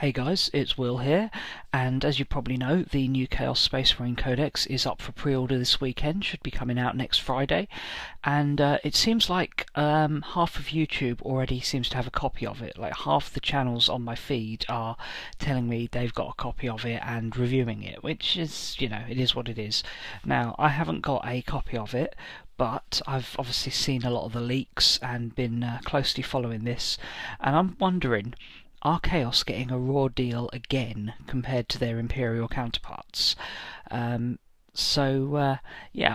Hey guys, it's Will here, and as you probably know, the new Chaos Space Marine Codex is up for pre-order this weekend, should be coming out next Friday, and it seems like half of YouTube already seems to have a copy of it. Like half the channels on my feed are telling me they've got a copy of it and reviewing it, which is, you know, it is what it is. Now, I haven't got a copy of it, but I've obviously seen a lot of the leaks and been closely following this, and I'm wondering, are Chaos getting a raw deal again compared to their Imperial counterparts? Yeah,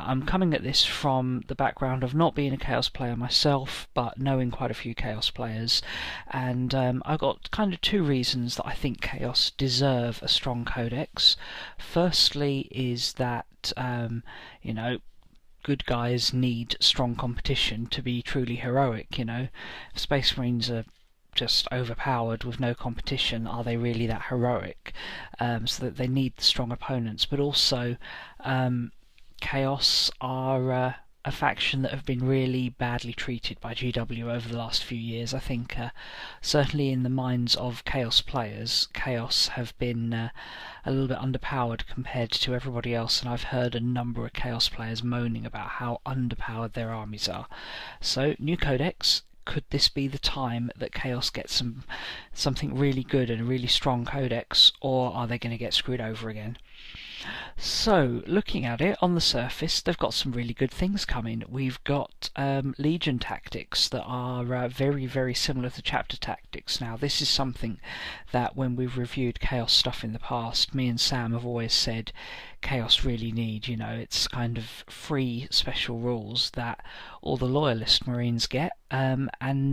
I'm coming at this from the background of not being a Chaos player myself, but knowing quite a few Chaos players, and I've got kind of two reasons that I think Chaos deserve a strong codex. Firstly is that, you know, good guys need strong competition to be truly heroic, you know. Space Marines are just overpowered with no competition. Are they really that heroic? So that they need strong opponents, but also Chaos are a faction that have been really badly treated by GW over the last few years. I think certainly in the minds of Chaos players, Chaos have been a little bit underpowered compared to everybody else, and I've heard a number of Chaos players moaning about how underpowered their armies are. So, new codex. Could this be the time that Chaos gets something really good and a really strong codex, or are they going to get screwed over again? So, looking at it, on the surface, they've got some really good things coming. We've got Legion tactics that are very, very similar to chapter tactics. Now, this is something that when we've reviewed Chaos stuff in the past, me and Sam have always said Chaos really need, you know, it's kind of free special rules that all the loyalist Marines get, and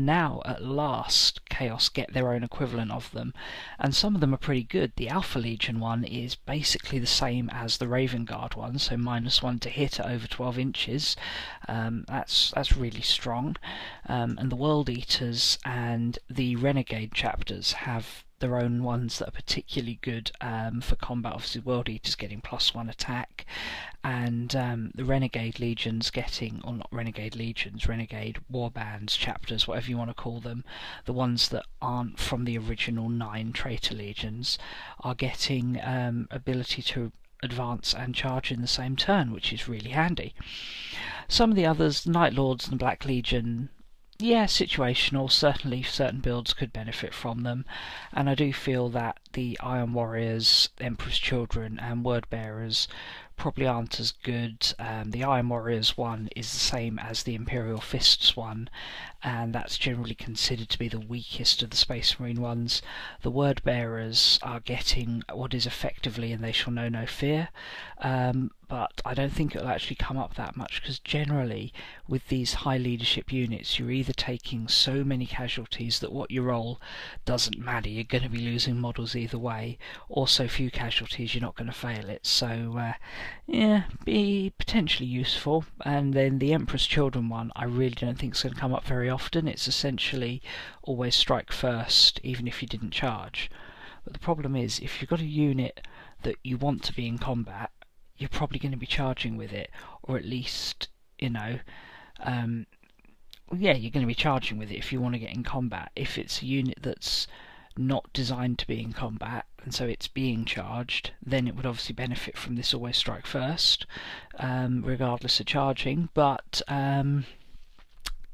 now at last Chaos get their own equivalent of them, and some of them are pretty good. The Alpha Legion one is basically the same as the Raven Guard one, so -1 to hit at over 12 inches. That's really strong, and the World Eaters and the Renegade chapters have their own ones that are particularly good for combat. Obviously, World Eaters getting +1 attack, and the Renegade Legions getting, or not Renegade Legions, Renegade Warbands chapters, whatever you want to call them, the ones that aren't from the original 9 Traitor Legions, are getting ability to advance and charge in the same turn, which is really handy. Some of the others, Night Lords and the Black Legion, yeah, situational. Certainly certain builds could benefit from them, and I do feel that the Iron Warriors, Emperor's Children and Word Bearers probably aren't as good. The Iron Warriors one is the same as the Imperial Fists one, and that's generally considered to be the weakest of the Space Marine ones. The Word Bearers are getting what is effectively "and they shall know no fear", but I don't think it'll actually come up that much, because generally with these high leadership units you're either taking so many casualties that what you roll doesn't matter, you're going to be losing models either way, or so few casualties you're not going to fail it. So yeah, be potentially useful. And then the Emperor's Children one I really don't think is going to come up very often. It's essentially always strike first even if you didn't charge, but the problem is if you've got a unit that you want to be in combat, you're probably going to be charging with it, or at least, you know, yeah, you're going to be charging with it if you want to get in combat. If it's a unit that's not designed to be in combat, and so it's being charged, then it would obviously benefit from this always strike first, regardless of charging. But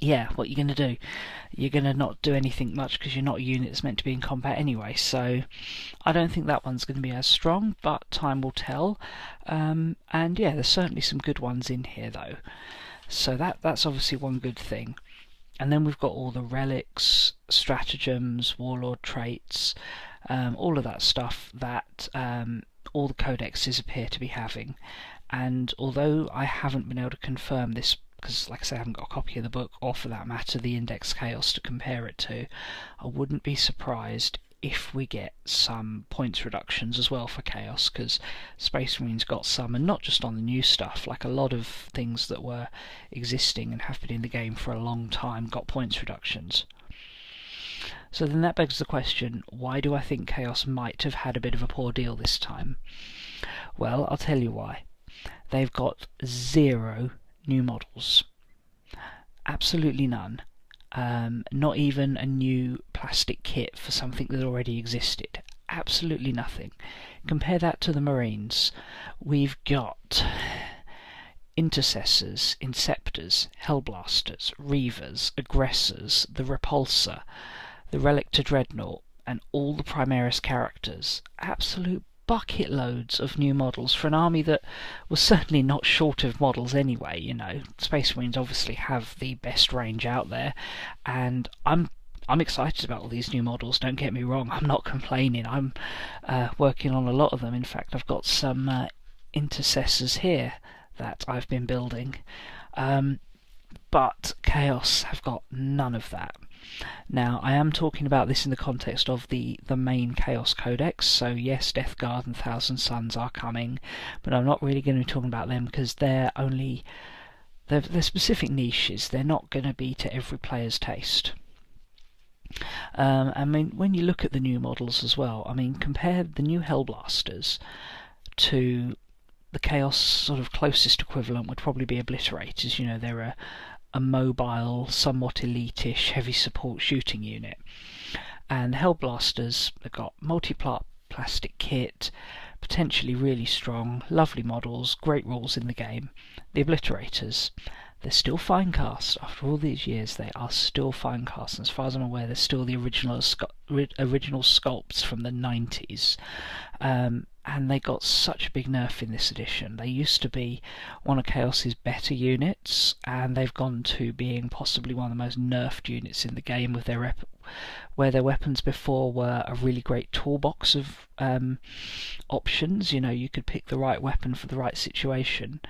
yeah, what you're going to do? You're going to not do anything much because you're not a unit that's meant to be in combat anyway, so I don't think that one's going to be as strong, but time will tell. And yeah, there's certainly some good ones in here though, so that's obviously one good thing. And then we've got all the relics, stratagems, warlord traits, all of that stuff that all the codexes appear to be having. And although I haven't been able to confirm this, because like I say, I haven't got a copy of the book, or for that matter the Index Chaos to compare it to, I wouldn't be surprised if we get some points reductions as well for Chaos, because Space Marines got some, and not just on the new stuff, like a lot of things that were existing and have been in the game for a long time got points reductions. So then that begs the question, why do I think Chaos might have had a bit of a poor deal this time? Well, I'll tell you why. They've got 0 new models. Absolutely none. Not even a new plastic kit for something that already existed. absolutely nothing. Compare that to the Marines. We've got intercessors, inceptors, hellblasters, reavers, aggressors, the repulsor, the relic to dreadnought, and all the Primaris characters. Absolute bucket loads of new models for an army that was certainly not short of models anyway. You know, Space Marines obviously have the best range out there, and I'm excited about all these new models, don't get me wrong. I'm not complaining. I'm working on a lot of them. In fact, I've got some intercessors here that I've been building, but Chaos have got none of that. Now, I am talking about this in the context of the main Chaos Codex, so yes, Death Guard and Thousand Suns are coming, but I'm not really going to be talking about them because they're specific niches. They're not going to be to every player's taste. I mean, when you look at the new models as well, I mean, compare the new Hellblasters to the Chaos sort of closest equivalent would probably be Obliterators. You know, they're a mobile, somewhat elite-ish, heavy support shooting unit. And Hellblasters, they've got multi-part plastic kit, potentially really strong, lovely models, great rules in the game. The Obliterators, they're still fine cast. After all these years, they are still fine cast. And as far as I'm aware, they're still the original sculpts from the 90s. And they got such a big nerf in this edition. They used to be one of Chaos's better units, and they've gone to being possibly one of the most nerfed units in the game, with where their weapons before were a really great toolbox of options. You know, you could pick the right weapon for the right situation.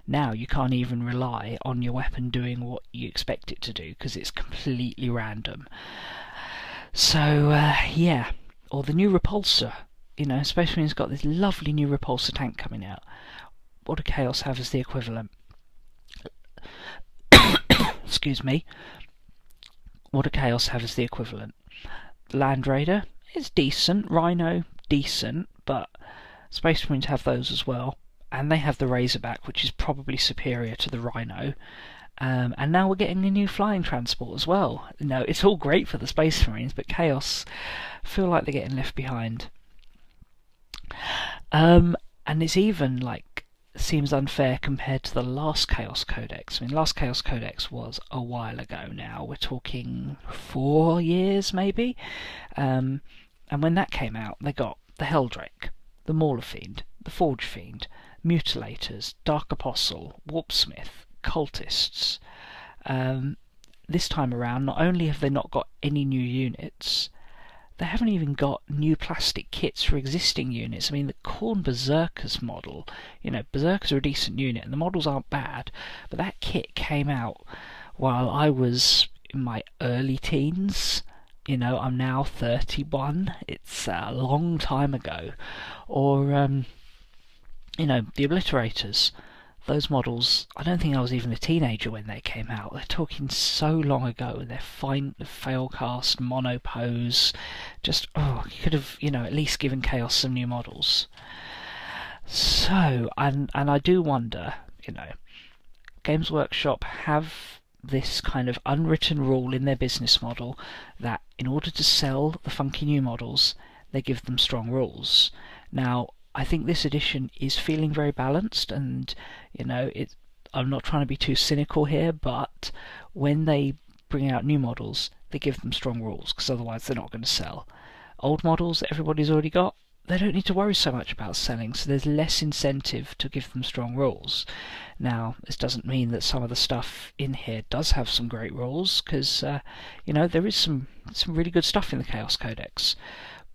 Now you can't even rely on your weapon doing what you expect it to do, because it's completely random. So, yeah. Or the new Repulsor. You know, Space Marine's got this lovely new Repulsor tank coming out. What do Chaos have as the equivalent? Excuse me. What do Chaos have as the equivalent? Land Raider is decent. Rhino, decent. But Space Marines have those as well. And they have the Razorback, which is probably superior to the Rhino. And now we're getting a new flying transport as well. You know, it's all great for the Space Marines, but Chaos feel like they're getting left behind. And it's even seems unfair compared to the last Chaos Codex. I mean, last Chaos Codex was a while ago now. We're talking 4 years maybe. And when that came out, they got the Helldrake, the Mauler Fiend, the Forge Fiend, Mutilators, Dark Apostle, Warpsmith, Cultists. This time around, not only have they not got any new units, they haven't even got new plastic kits for existing units. I mean, the Khorne Berserkers model, you know, Berserkers are a decent unit, and the models aren't bad, but that kit came out while I was in my early teens. You know, I'm now 31. It's a long time ago. Or, you know, the Obliterators. Those models, I don't think I was even a teenager when they came out. They're talking so long ago. They're fine, failcast, monopose. Just, you could have, you know, at least given Chaos some new models. So, and I do wonder, you know, Games Workshop have this kind of unwritten rule in their business model that in order to sell the funky new models, they give them strong rules. Now, I think this edition is feeling very balanced, and you know, I'm not trying to be too cynical here, but when they bring out new models, they give them strong rules, because otherwise they're not going to sell. Old models that everybody's already got, they don't need to worry so much about selling, so there's less incentive to give them strong rules. Now, this doesn't mean that some of the stuff in here does have some great rules, because you know, there is some really good stuff in the Chaos Codex.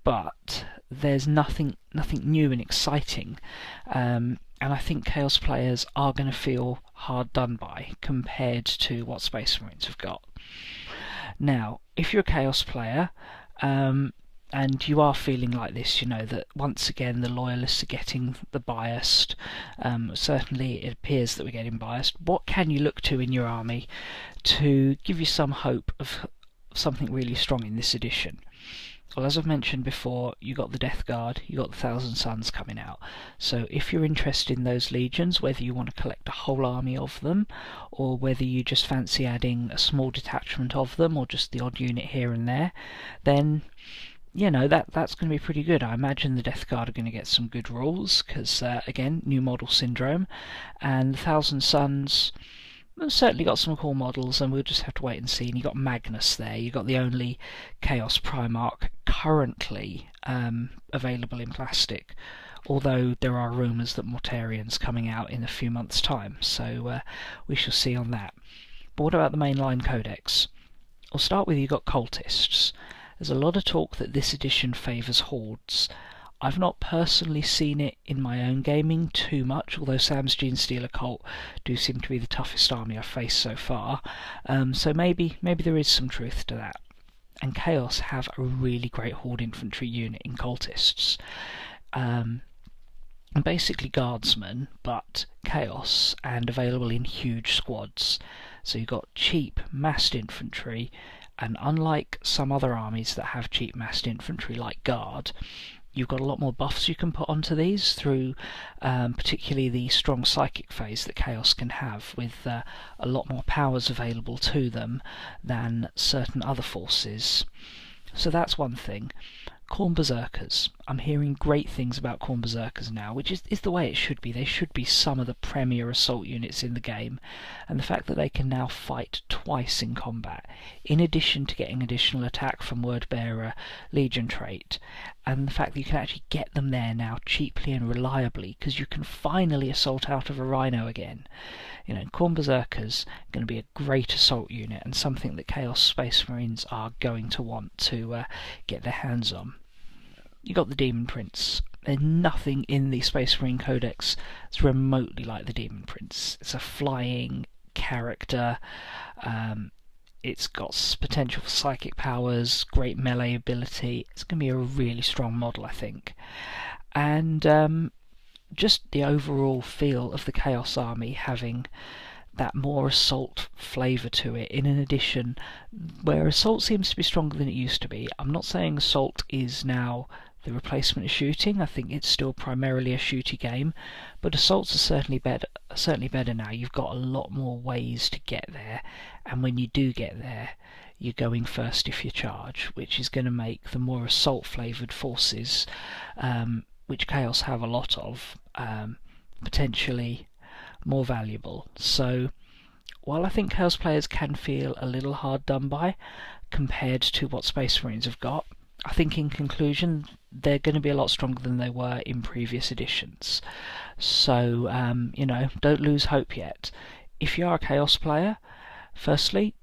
But there's nothing new and exciting, and I think Chaos players are going to feel hard done by compared to what Space Marines have got. Now, if you're a Chaos player, and you are feeling like this, you know, that once again the loyalists are getting the biased, certainly it appears that we're getting biased, what can you look to in your army to give you some hope of something really strong in this edition? Well, as I've mentioned before, you got the Death Guard, you got the Thousand Suns coming out. So if you're interested in those legions, whether you want to collect a whole army of them, or whether you just fancy adding a small detachment of them, or just the odd unit here and there, then you know, that's going to be pretty good. I imagine the Death Guard are going to get some good rules, because, again, new model syndrome, and the Thousand Suns have certainly got some cool models, and we'll just have to wait and see. And you got Magnus there, you got the only Chaos Primarch currently available in plastic, although there are rumours that Mortarian's coming out in a few months' time, so we shall see on that. But what about the mainline codex? I'll start with, you got cultists. There's a lot of talk that this edition favours hordes. I've not personally seen it in my own gaming too much, although Sam's Genestealer cult do seem to be the toughest army I've faced so far, so maybe there is some truth to that. And Chaos have a really great horde infantry unit in cultists. Basically guardsmen, but Chaos, and available in huge squads. So you've got cheap massed infantry, and unlike some other armies that have cheap massed infantry like Guard, you've got a lot more buffs you can put onto these through particularly the strong psychic phase that Chaos can have, with a lot more powers available to them than certain other forces. So that's one thing. Khorne Berserkers. I'm hearing great things about Khorne Berserkers now, which is the way it should be. They should be some of the premier assault units in the game, and the fact that they can now fight twice in combat, in addition to getting additional attack from Wordbearer Legion trait, and the fact that you can actually get them there now cheaply and reliably, because you can finally assault out of a Rhino again. You know, Khorne Berserkers are going to be a great assault unit, and something that Chaos Space Marines are going to want to get their hands on. You got the Demon Prince. There's nothing in the Space Marine Codex that's remotely like the Demon Prince. It's a flying character. It's got potential for psychic powers, great melee ability. It's going to be a really strong model, I think. And just the overall feel of the Chaos Army having that more assault flavour to it, in an edition where assault seems to be stronger than it used to be. I'm not saying assault is now the replacement of shooting. I think it's still primarily a shooty game, but assaults are certainly better now. You've got a lot more ways to get there, and when you do get there, you're going first if you charge, which is going to make the more assault flavoured forces, which Chaos have a lot of, potentially more valuable. So while I think Chaos players can feel a little hard done by compared to what Space Marines have got, I think in conclusion they're going to be a lot stronger than they were in previous editions. So, you know, don't lose hope yet. If you are a Chaos player, firstly,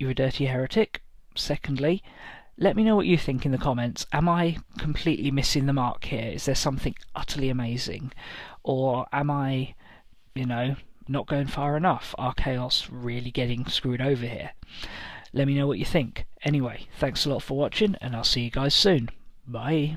you're a dirty heretic. Secondly, let me know what you think in the comments. Am I completely missing the mark here? Is there something utterly amazing? Or am I, you know, not going far enough? Are Chaos really getting screwed over here? Let me know what you think. Anyway, thanks a lot for watching, and I'll see you guys soon. Bye.